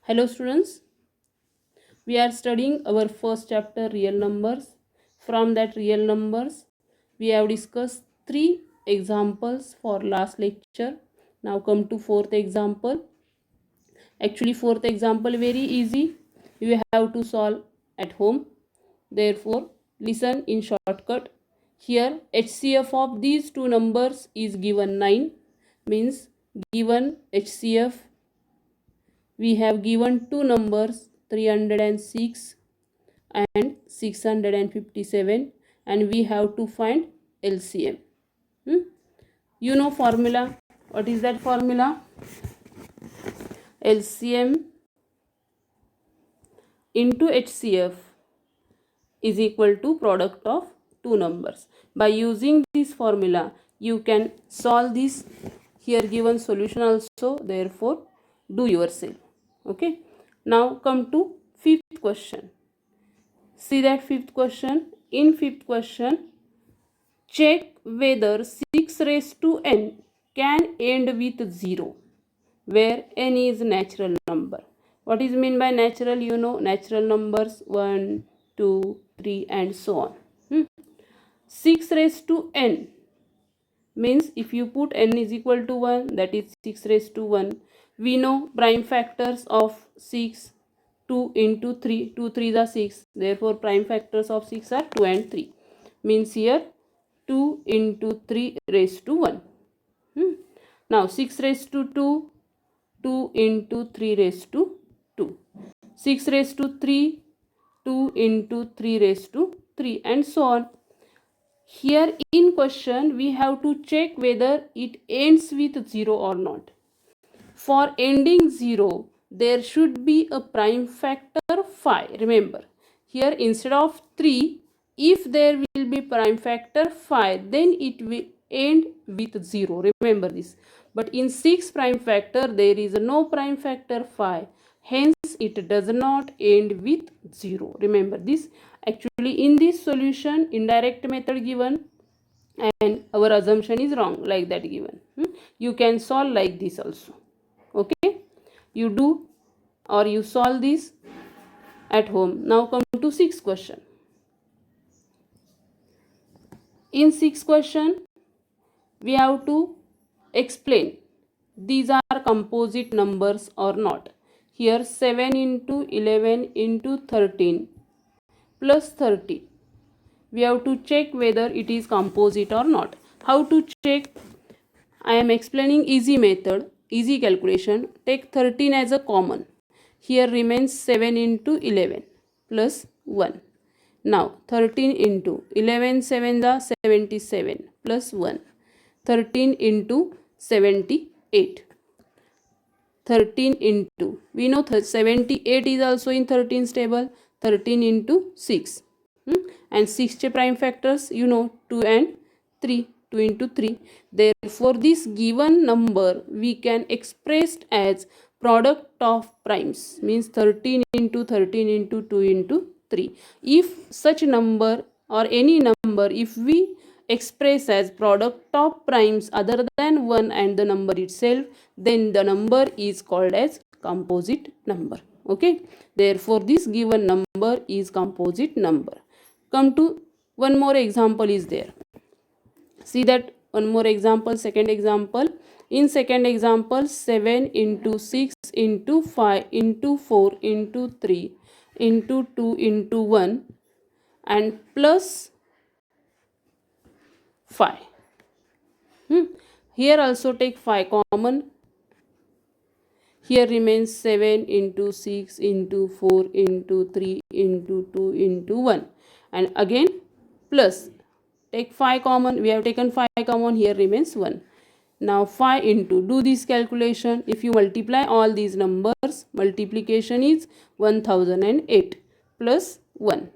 Hello students, we are studying our first chapter real numbers. From that real numbers, we have discussed three examples for last lecture. Now come to fourth example. Actually fourth example very easy. You have to solve at home. Therefore, listen in shortcut. Here HCF of these two numbers is given 9, means given HCF we have given two numbers 306 and 657 and we have to find LCM. You know formula. What is that formula? LCM into HCF is equal to product of two numbers. By using this formula, you can solve this here given solution also. Therefore, do yourself. Okay. Now come to fifth question. See that fifth question. In fifth question, check whether 6 raised to n can end with 0, where n is natural number. What is mean by natural? You know natural numbers 1, 2, 3 and so on. 6 raised to n means if you put n is equal to 1, that is 6 raised to 1. We know prime factors of 6, 2 into 3, 2 3s are 6. Therefore, prime factors of 6 are 2 and 3. Means here 2 into 3 raised to 1. Now 6 raised to 2, 2 into 3 raised to 2. 6 raised to 3, 2 into 3 raised to 3 and so on. Here in question we have to check whether it ends with 0 or not. For ending 0, there should be a prime factor 5. Remember, here instead of 3, if there will be prime factor 5, then it will end with 0. Remember this. But in 6 prime factor, there is no prime factor 5. Hence, it does not end with 0. Remember this. Actually, in this solution, indirect method given and our assumption is wrong like that given. You can solve like this also. Okay, you do or you solve this at home. Now come to sixth question. In sixth question, we have to explain these are composite numbers or not. Here 7 into 11 into 13 plus 30. We have to check whether it is composite or not. How to check? I am explaining easy method, easy calculation. Take 13 as a common. Here remains 7 into 11 plus 1. Now 13 into 11 7 are 77 plus 1. 13 into 78. 13 into, we know 78 is also in 13's table. 13 into 6. And 6 prime factors, you know 2 and 3. 2 into 3. Therefore, this given number we can express as product of primes, means 13 into 13 into 2 into 3. If such number or any number, if we express as product of primes other than 1 and the number itself, then the number is called as composite number. Okay. Therefore, this given number is composite number. Come to one more example is there. See that one more example, second example. In second example, 7 into 6 into 5 into 4 into 3 into 2 into 1 and plus 5. Here also take 5 common. Here remains 7 into 6 into 4 into 3 into 2 into 1 and again plus. Take 5 common. We have taken 5 common. Here remains 1. Now 5 into, do this calculation. If you multiply all these numbers, multiplication is 1008 plus 1.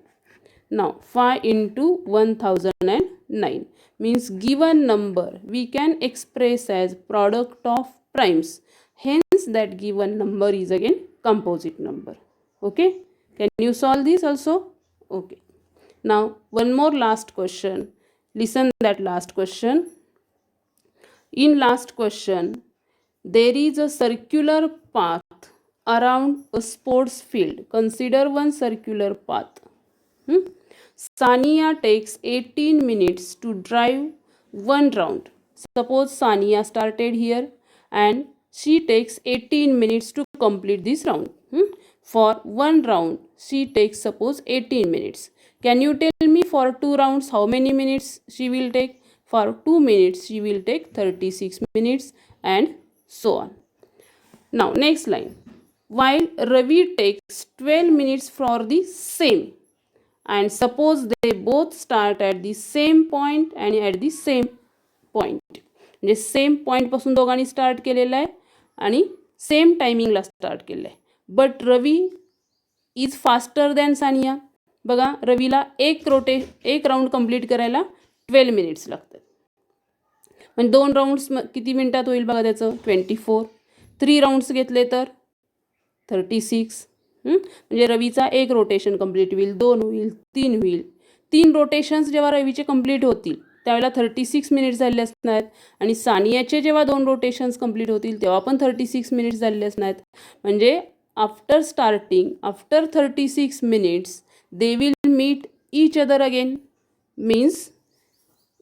Now 5 into 1009 means given number we can express as product of primes. Hence that given number is again composite number. Okay. Can you solve this also? Okay. Now one more last question. Listen that last question. In last question, there is a circular path around a sports field. Consider one circular path. Hmm? Sania takes 18 minutes to drive one round. Suppose Sania started here and she takes 18 minutes to complete this round. For one round, she takes suppose 18 minutes. Can you tell me for two rounds how many minutes she will take? For 2 minutes, she will take 36 minutes and so on. Now, next line. While Ravi takes 12 minutes for the same, and suppose they both start at the same point and at the same point, म्हणजे same पॉईंटपासून दोघांनी start केलेलं आहे आणि same टायमिंगला start केलेलं आहे. But Ravi is faster than Sania. बघा, रवीला एक राऊंड कंप्लीट करायला 12 मिनिट्स लागतात. म्हणजे 2 राऊंड्स किती मिनिटात होईल बघा त्याचं? 24. 3 राऊंड्स घेतले तर 36. म्हणजे रवीचा एक रोटेशन कंप्लीट होईल, 2 होईल, 3 होईल. 3 रोटेशन्स जेव्हा रवीचे कंप्लीट होतील त्यावेळेला 36 मिनिट्स झालेले असणार आहेत आणि सानियाचे जेव्हा 2 रोटेशन्स कंप्लीट होतील तेव्हा पण 36 मिनिट्स झालेले असणार आहेत. म्हणजे after 36 minutes they will meet each other again. Means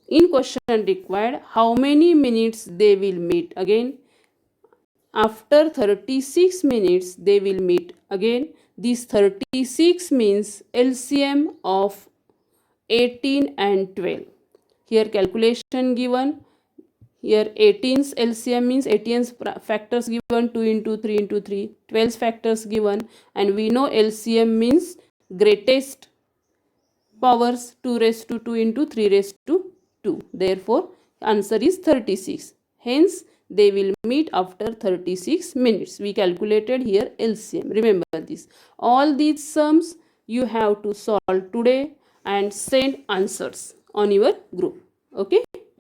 in question required, how many minutes they will meet again? After 36 minutes they will meet again. This 36 means LCM of 18 and 12. Here calculation given. Here 18's LCM means 18's factors given, 2 into 3 into 3. 12's factors given, and we know LCM means greatest powers, 2 raised to 2 into 3 raised to 2. Therefore, answer is 36. Hence, they will meet after 36 minutes. We calculated here LCM. Remember this. All these sums you have to solve today and send answers on your group. Okay.